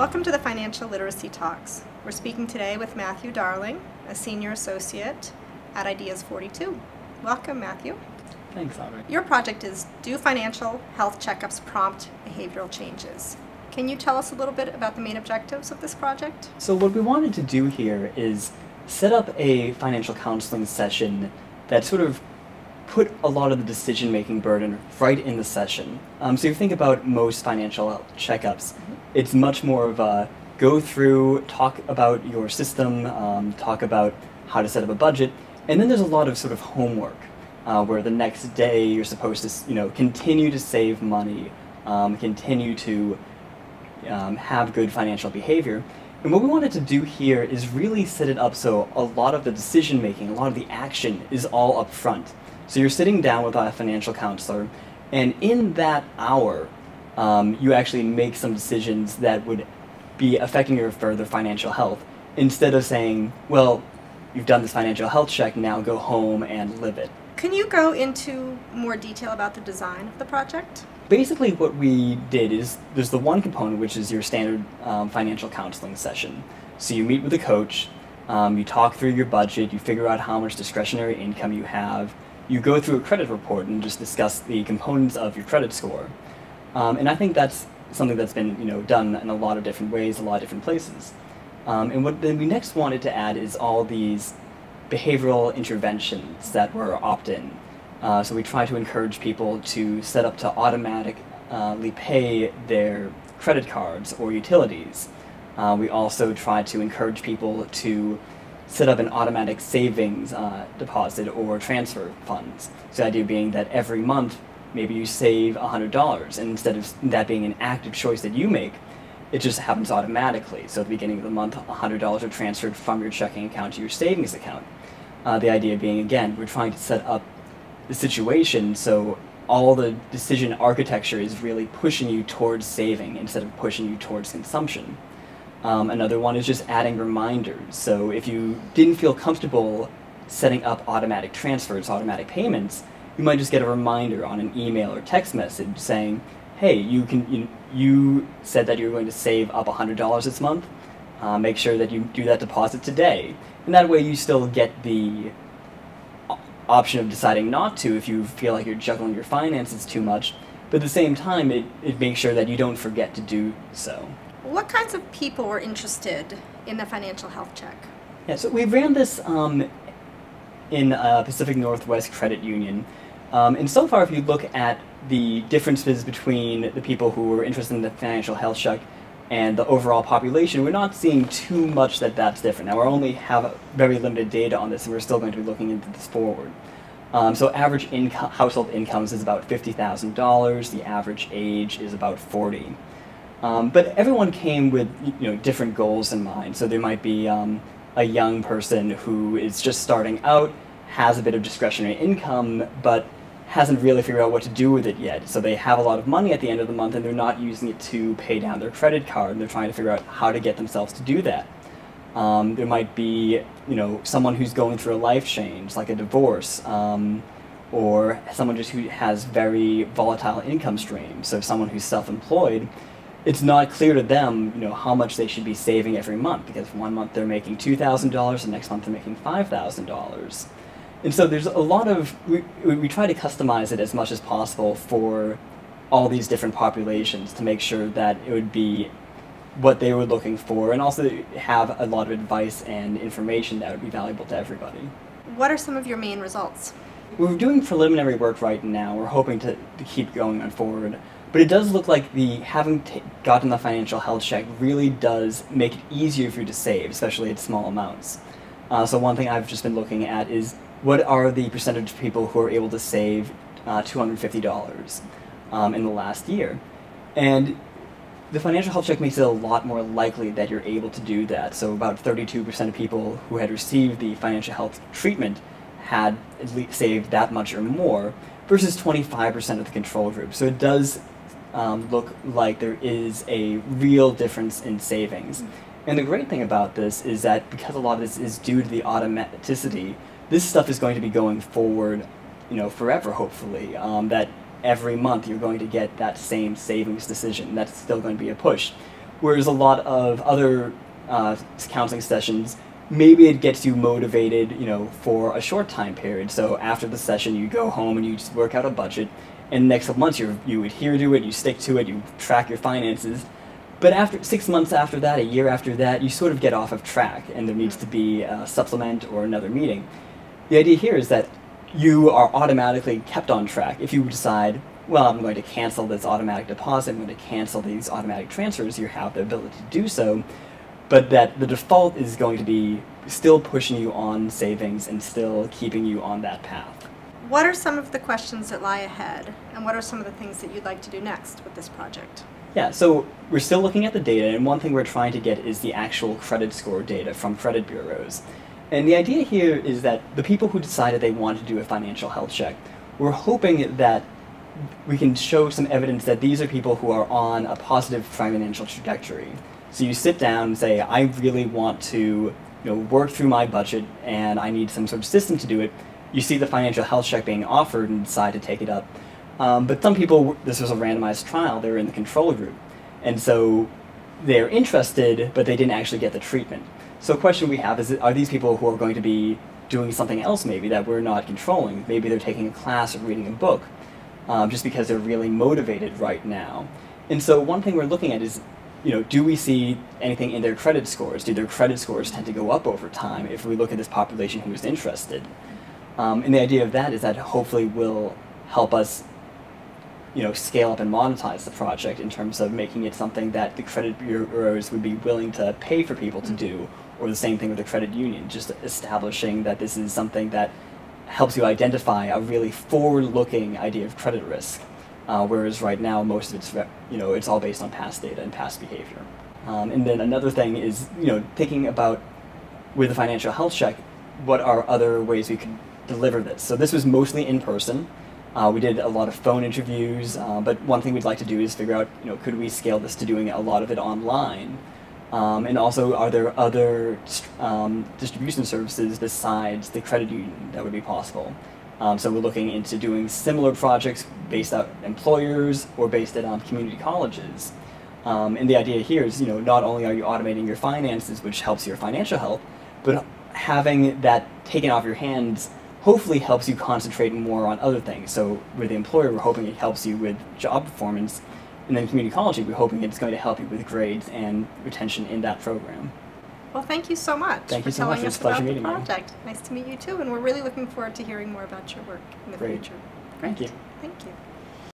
Welcome to the Financial Literacy Talks. We're speaking today with Matthew Darling, a Senior Associate at Ideas 42. Welcome, Matthew. Thanks, Audrey. Your project is Do Financial Health Checkups Prompt Behavioral Changes? Can you tell us a little bit about the main objectives of this project? So what we wanted to do here is set up a financial counseling session that sort of put a lot of the decision-making burden right in the session. So you think about most financial checkups, it's much more of a go through, talk about your system, talk about how to set up a budget, and then there's a lot of sort of homework where the next day you're supposed to, continue to save money, continue to have good financial behavior. And what we wanted to do here is really set it up so a lot of the decision-making, a lot of the action is all up front. So you're sitting down with a financial counselor, and in that hour, you actually make some decisions that would be affecting your further financial health, instead of saying, well, you've done this financial health check, now go home and live it. Can you go into more detail about the design of the project? Basically what we did is, there's the one component which is your standard financial counseling session. So you meet with a coach, you talk through your budget, you figure out how much discretionary income you have, you go through a credit report and just discuss the components of your credit score. And I think that's something that's been done in a lot of different ways, a lot of different places. And what then we next wanted to add is all these behavioral interventions that were opt-in. So we try to encourage people to set up to automatically pay their credit cards or utilities. We also try to encourage people to set up an automatic savings deposit or transfer funds. So the idea being that every month maybe you save $100, and instead of that being an active choice that you make, it just happens automatically. So at the beginning of the month, $100 are transferred from your checking account to your savings account. The idea being, again, we're trying to set up the situation so all the decision architecture is really pushing you towards saving instead of pushing you towards consumption. Another one is just adding reminders. So if you didn't feel comfortable setting up automatic transfers, automatic payments, you might just get a reminder on an email or text message saying, hey, you said that you were going to save up $100 this month. Make sure that you do that deposit today. And that way you still get the option of deciding not to if you feel like you're juggling your finances too much. But at the same time, it makes sure that you don't forget to do so. What kinds of people were interested in the financial health check? Yeah, so we ran this in Pacific Northwest Credit Union. And so far, if you look at the differences between the people who were interested in the financial health check and the overall population, we're not seeing too much that's different. Now, we only have very limited data on this, and we're still going to be looking into this forward. So average household incomes is about $50,000. The average age is about 40. But everyone came with different goals in mind. So there might be a young person who is just starting out, has a bit of discretionary income, but hasn't really figured out what to do with it yet. So they have a lot of money at the end of the month and they're not using it to pay down their credit card, and they're trying to figure out how to get themselves to do that. There might be someone who's going through a life change, like a divorce, or someone just who has very volatile income streams. So someone who's self-employed, it's not clear to them how much they should be saving every month, because one month they're making $2,000, the next month they're making $5,000. And so there's a lot of, we try to customize it as much as possible for all these different populations to make sure that it would be what they were looking for, and also have a lot of advice and information that would be valuable to everybody. What are some of your main results? We're doing preliminary work right now. We're hoping to keep going on forward. But it does look like having gotten the financial health check really does make it easier for you to save, especially at small amounts. So one thing I've just been looking at is what are the percentage of people who are able to save $250 in the last year. And the financial health check makes it a lot more likely that you're able to do that. So about 32% of people who had received the financial health treatment had at least saved that much or more, versus 25% of the control group. So it does look like there is a real difference in savings. And the great thing about this is that because a lot of this is due to the automaticity, this stuff is going to be going forward, forever, hopefully. That every month you're going to get that same savings decision. That's still going to be a push. Whereas a lot of other counseling sessions, maybe it gets you motivated, for a short time period. So after the session, you go home and you just work out a budget, and the next couple months you adhere to it, you stick to it, you track your finances. But after 6 months after that, a year after that, you sort of get off of track, and there needs to be a supplement or another meeting. The idea here is that you are automatically kept on track. If you decide, well, I'm going to cancel this automatic deposit, I'm going to cancel these automatic transfers, you have the ability to do so, but that the default is going to be still pushing you on savings and still keeping you on that path. What are some of the questions that lie ahead, and what are some of the things that you'd like to do next with this project? Yeah, so we're still looking at the data, and one thing we're trying to get is the actual credit score data from credit bureaus. And the idea here is that the people who decided they want to do a financial health check, we're hoping that we can show some evidence that these are people who are on a positive financial trajectory. So you sit down and say, I really want to work through my budget, and I need some sort of system to do it. You see the financial health check being offered and decide to take it up. But some people, this was a randomized trial, they were in the control group. And so they're interested, but they didn't actually get the treatment. So a question we have is, are these people who are going to be doing something else maybe that we're not controlling? Maybe they're taking a class or reading a book just because they're really motivated right now. And so one thing we're looking at is, do we see anything in their credit scores? Do their credit scores tend to go up over time if we look at this population who is interested? And the idea of that is that hopefully will help us scale up and monetize the project in terms of making it something that the credit bureaus would be willing to pay for people to do, or the same thing with the credit union, just establishing that this is something that helps you identify a really forward-looking idea of credit risk, whereas right now most of it's, it's all based on past data and past behavior. And then another thing is, thinking about, with the financial health check, what are other ways we could deliver this? So this was mostly in person. We did a lot of phone interviews, but one thing we'd like to do is figure out, could we scale this to doing a lot of it online? And also, are there other distribution services besides the credit union that would be possible? So we're looking into doing similar projects based on employers or based on community colleges. And the idea here is, not only are you automating your finances, which helps your financial health, but having that taken off your hands hopefully helps you concentrate more on other things. So with the employer, we're hoping it helps you with job performance, and then community college, we're hoping it's going to help you with grades and retention in that program. Well, thank you so much Thank for you so much. telling It's us a pleasure about the meeting you. project. Nice to meet you too, and we're really looking forward to hearing more about your work in the Great. future. Thank you. Thank you.